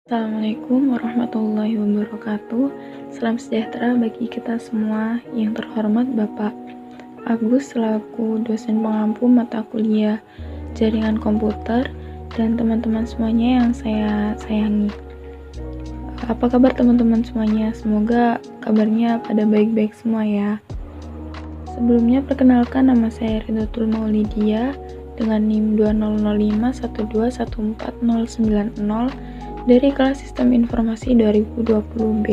Assalamualaikum warahmatullahi wabarakatuh. Salam sejahtera bagi kita semua. Yang terhormat Bapak Agus selaku dosen pengampu mata kuliah jaringan komputer dan teman-teman semuanya yang saya sayangi. Apa kabar teman-teman semuanya? Semoga kabarnya pada baik-baik semua ya. Sebelumnya perkenalkan, nama saya Ridhotul Maulidia dengan NIM 200512149090 dari kelas Sistem Informasi 2020B.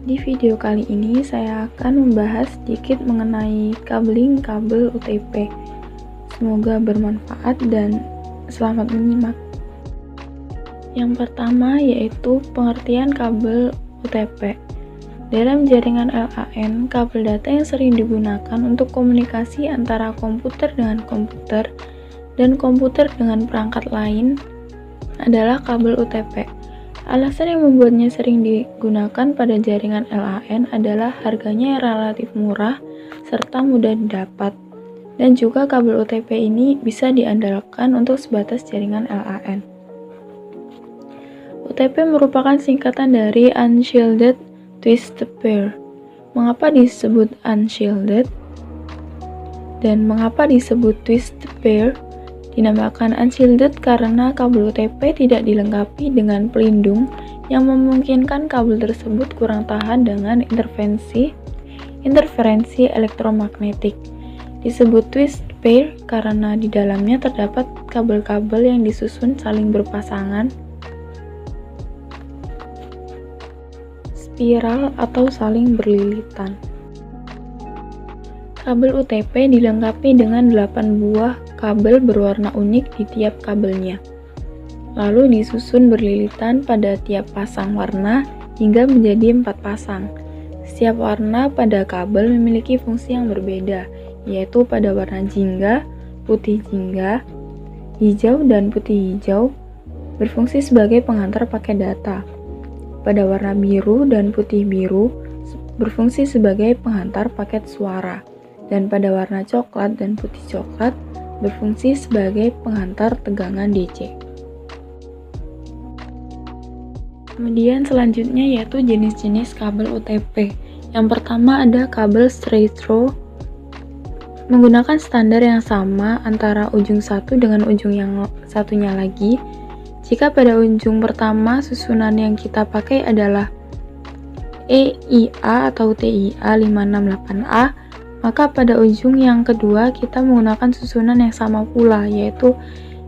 Di video kali ini saya akan membahas sedikit mengenai kabling kabel UTP. Semoga bermanfaat dan selamat menyimak. Yang pertama yaitu pengertian kabel UTP. Dalam jaringan LAN, kabel data yang sering digunakan untuk komunikasi antara komputer dengan komputer dan komputer dengan perangkat lain adalah kabel UTP. Alasan yang membuatnya sering digunakan pada jaringan LAN adalah harganya yang relatif murah serta mudah didapat. Dan juga kabel UTP ini bisa diandalkan untuk sebatas jaringan LAN. UTP merupakan singkatan dari Unshielded Twisted Pair. Mengapa disebut unshielded? Dan mengapa disebut twisted pair? Dinamakan unshielded karena kabel UTP tidak dilengkapi dengan pelindung yang memungkinkan kabel tersebut kurang tahan dengan interferensi elektromagnetik. Disebut twisted pair karena di dalamnya terdapat kabel-kabel yang disusun saling berpasangan, spiral atau saling berlilitan. Kabel UTP dilengkapi dengan 8 buah kabel berwarna unik di tiap kabelnya. Lalu disusun berlilitan pada tiap pasang warna hingga menjadi 4 pasang. Setiap warna pada kabel memiliki fungsi yang berbeda, yaitu pada warna jingga, putih jingga, hijau dan putih hijau berfungsi sebagai pengantar paket data. Pada warna biru dan putih biru berfungsi sebagai pengantar paket suara. Dan pada warna coklat dan putih coklat berfungsi sebagai pengantar tegangan DC. Kemudian selanjutnya yaitu jenis-jenis kabel UTP. Yang pertama ada kabel straight through, menggunakan standar yang sama antara ujung satu dengan ujung yang satunya lagi. Jika pada ujung pertama susunan yang kita pakai adalah EIA atau TIA 568A, maka pada ujung yang kedua kita menggunakan susunan yang sama pula, yaitu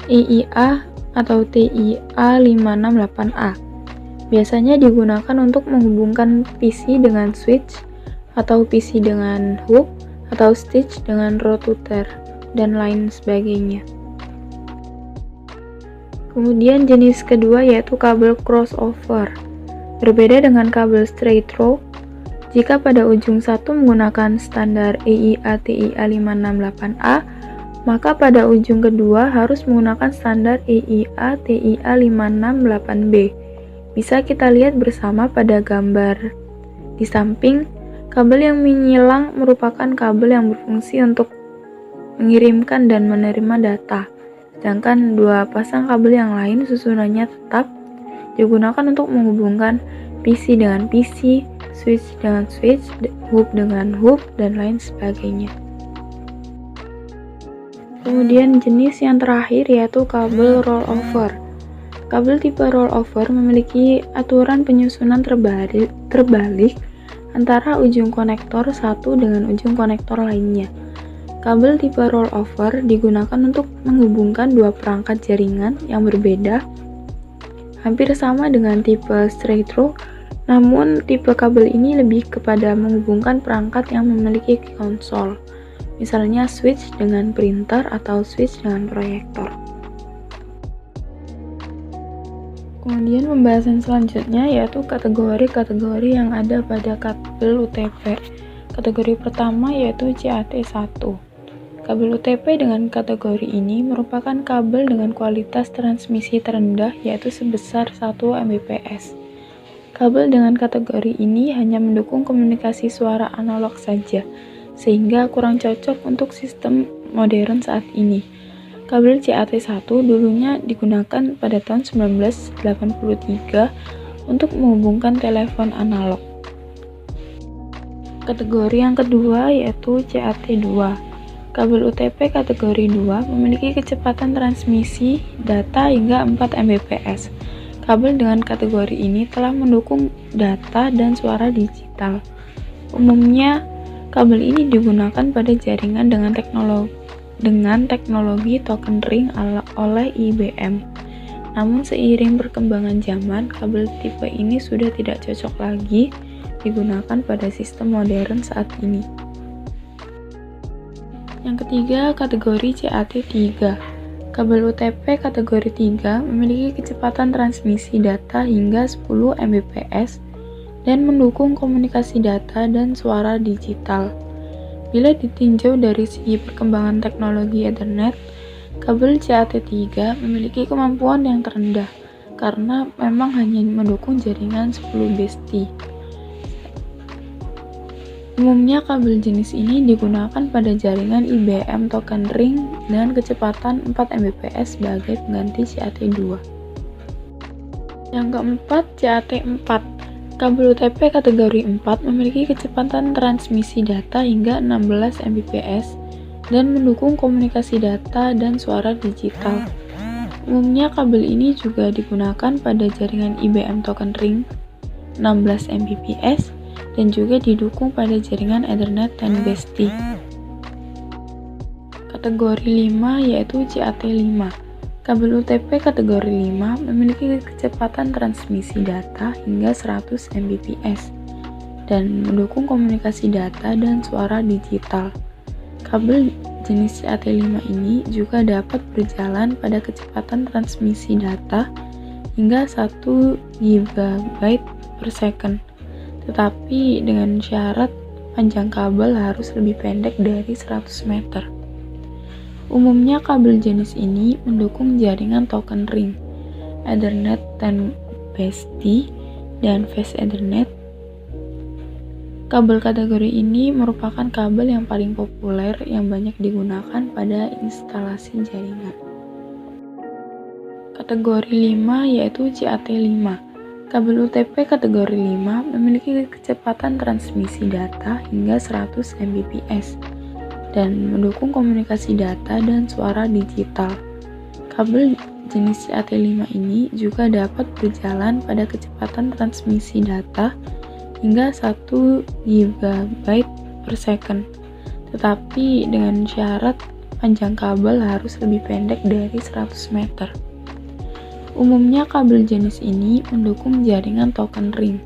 EIA atau TIA 568A. Biasanya digunakan untuk menghubungkan PC dengan switch, atau PC dengan hub, atau switch dengan router, dan lain sebagainya. Kemudian jenis kedua yaitu kabel crossover. Berbeda dengan kabel straight through, jika pada ujung satu menggunakan standar EIA TIA 568A, maka pada ujung kedua harus menggunakan standar EIA TIA 568B. Bisa kita lihat bersama pada gambar di samping. Kabel yang menyilang merupakan kabel yang berfungsi untuk mengirimkan dan menerima data. Sedangkan dua pasang kabel yang lain susunannya tetap digunakan untuk menghubungkan PC dengan PC, switch dengan switch, hub dengan hub, dan lain sebagainya. Kemudian jenis yang terakhir yaitu kabel rollover. Kabel tipe rollover memiliki aturan penyusunan terbalik antara ujung konektor satu dengan ujung konektor lainnya. Kabel tipe rollover digunakan untuk menghubungkan dua perangkat jaringan yang berbeda, hampir sama dengan tipe straight through. Namun, tipe kabel ini lebih kepada menghubungkan perangkat yang memiliki konsol, misalnya switch dengan printer atau switch dengan proyektor. Kemudian pembahasan selanjutnya yaitu kategori-kategori yang ada pada kabel UTP. Kategori pertama yaitu CAT1. Kabel UTP dengan kategori ini merupakan kabel dengan kualitas transmisi terendah yaitu sebesar 1 Mbps. Kabel dengan kategori ini hanya mendukung komunikasi suara analog saja, sehingga kurang cocok untuk sistem modern saat ini. Kabel CAT1 dulunya digunakan pada tahun 1983 untuk menghubungkan telepon analog. Kategori yang kedua yaitu CAT2. Kabel UTP kategori 2 memiliki kecepatan transmisi data hingga 4 Mbps. Kabel dengan kategori ini telah mendukung data dan suara digital. Umumnya, kabel ini digunakan pada jaringan dengan teknologi token ring oleh IBM. Namun seiring perkembangan zaman, kabel tipe ini sudah tidak cocok lagi digunakan pada sistem modern saat ini. Yang ketiga, kategori CAT3. Kabel UTP kategori 3 memiliki kecepatan transmisi data hingga 10 Mbps dan mendukung komunikasi data dan suara digital. Bila ditinjau dari segi perkembangan teknologi Ethernet, kabel CAT3 memiliki kemampuan yang terendah karena memang hanya mendukung jaringan 10 BST. Umumnya kabel jenis ini digunakan pada jaringan IBM token ring dengan kecepatan 4 Mbps sebagai pengganti CAT2. Yang keempat, CAT4. Kabel UTP kategori 4 memiliki kecepatan transmisi data hingga 16 Mbps dan mendukung komunikasi data dan suara digital. Umumnya kabel ini juga digunakan pada jaringan IBM token ring 16 Mbps dan juga didukung pada jaringan Ethernet 10 BST. Kategori 5 yaitu CAT5. Kabel UTP kategori 5 memiliki kecepatan transmisi data hingga 100 Mbps dan mendukung komunikasi data dan suara digital. Kabel jenis CAT5 ini juga dapat berjalan pada kecepatan transmisi data hingga 1 GB per second. Tetapi dengan syarat panjang kabel harus lebih pendek dari 100 meter. Umumnya kabel jenis ini mendukung jaringan token ring, Ethernet 10 BST, dan Fast Ethernet. Kabel kategori ini merupakan kabel yang paling populer yang banyak digunakan pada instalasi jaringan. Kategori 5 yaitu CAT5. Kabel UTP kategori 5 memiliki kecepatan transmisi data hingga 100 Mbps dan mendukung komunikasi data dan suara digital. Kabel jenis CAT5 ini juga dapat berjalan pada kecepatan transmisi data hingga 1 GB per second. Tetapi dengan syarat panjang kabel harus lebih pendek dari 100 meter. Umumnya kabel jenis ini mendukung jaringan token ring,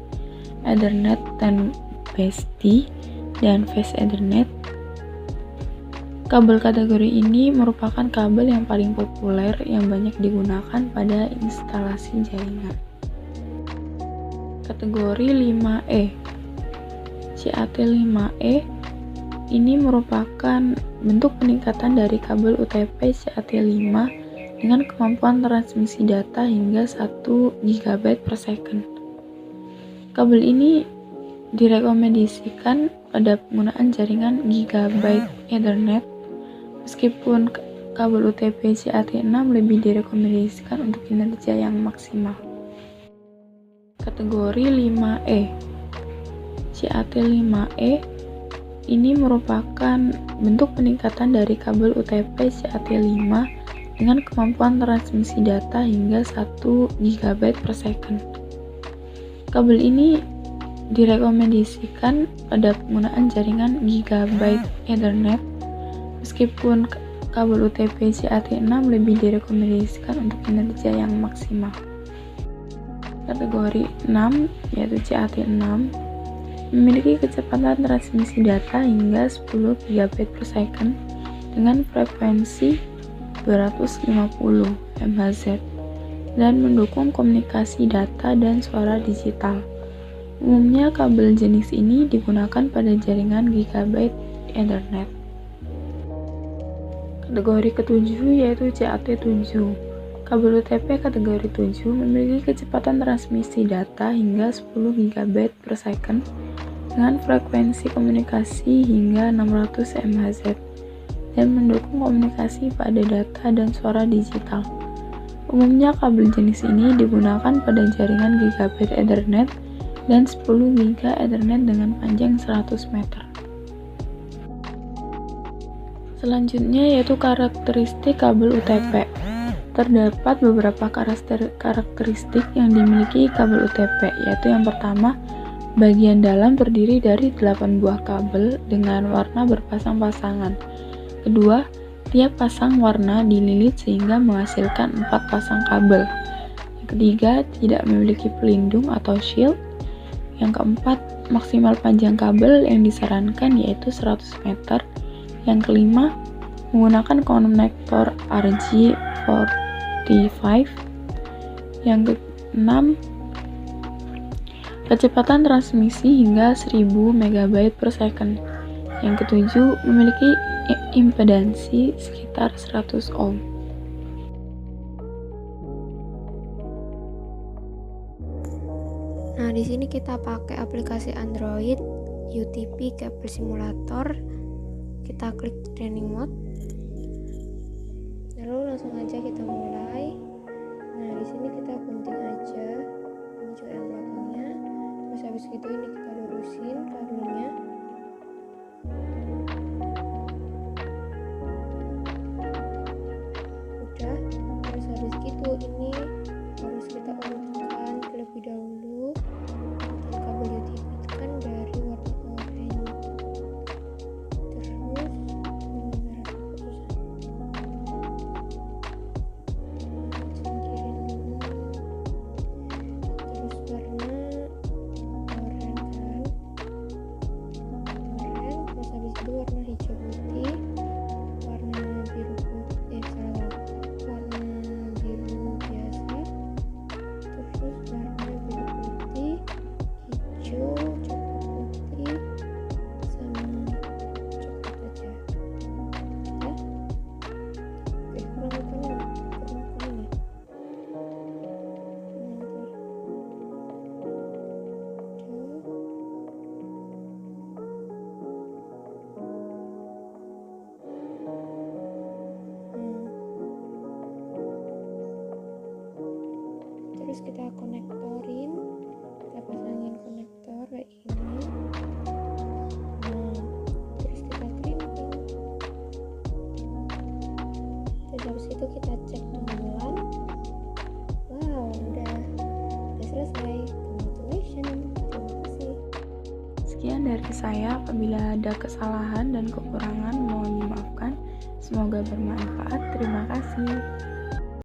Ethernet 10 BST, dan Fast Ethernet. Kabel kategori ini merupakan kabel yang paling populer yang banyak digunakan pada instalasi jaringan. Kategori 5E. CAT5E ini merupakan bentuk peningkatan dari kabel UTP CAT5 dengan kemampuan transmisi data hingga 1 GB per second. Kabel ini direkomendasikan pada penggunaan jaringan Gigabit Ethernet, meskipun kabel UTP CAT6 lebih direkomendasikan untuk kinerja yang maksimal. Kategori 5E. CAT5E ini merupakan bentuk peningkatan dari kabel UTP CAT5 dengan kemampuan transmisi data hingga 1 GB per second. Kabel ini direkomendasikan pada penggunaan jaringan Gigabit Ethernet, meskipun kabel UTP CAT6 lebih direkomendasikan untuk kinerja yang maksimal. Kategori 6 yaitu CAT6 memiliki kecepatan transmisi data hingga 10 GB per second dengan frekuensi 250 MHz dan mendukung komunikasi data dan suara digital. Umumnya kabel jenis ini digunakan pada jaringan Gigabit Ethernet. Kategori ketujuh yaitu CAT7. Kabel UTP kategori 7 memiliki kecepatan transmisi data hingga 10 GB per second dengan frekuensi komunikasi hingga 600 MHz dan mendukung komunikasi pada data dan suara digital. Umumnya kabel jenis ini digunakan pada jaringan Gigabit Ethernet dan 10 GB Ethernet dengan panjang 100 meter. Selanjutnya yaitu karakteristik kabel UTP. Terdapat beberapa karakteristik yang dimiliki kabel UTP, yaitu yang pertama, bagian dalam terdiri dari 8 buah kabel dengan warna berpasang-pasangan. Kedua, tiap pasang warna dililit sehingga menghasilkan 4 pasang kabel. Yang ketiga, tidak memiliki pelindung atau shield. Yang keempat, maksimal panjang kabel yang disarankan yaitu 100 meter. Yang kelima, menggunakan konektor RJ45. Yang keenam, kecepatan transmisi hingga 1000 MB per second. Yang ketujuh, memiliki impedansi sekitar 100 ohm. Nah, di sini kita pakai aplikasi Android UTP Cable Simulator. Kita klik training mode. Lalu langsung aja kita mulai. Nah, di sini kita gunting aja ini coil belakangnya. Terus habis gitu ini kita lurusin kabelnya. Udah. Terus habis gitu ini harus kita urutkan terlebih dahulu. Kabel UTP kan dari warna oranye. Warna hijau putih, warna biru putih, warna biru biasa, terus warna biru putih, hijau, coklat putih, sama coklat aja. Ya, oke, kurang ini. Terus kita konektorin, kita pasangin konektor kayak gini. Nah, terus kita crimping. Terus habis itu kita cek tunggulan. Wow, udah selesai. Congratulations. Terima kasih. Sekian dari saya. Apabila ada kesalahan dan kekurangan mohon dimaafkan. Semoga bermanfaat. Terima kasih.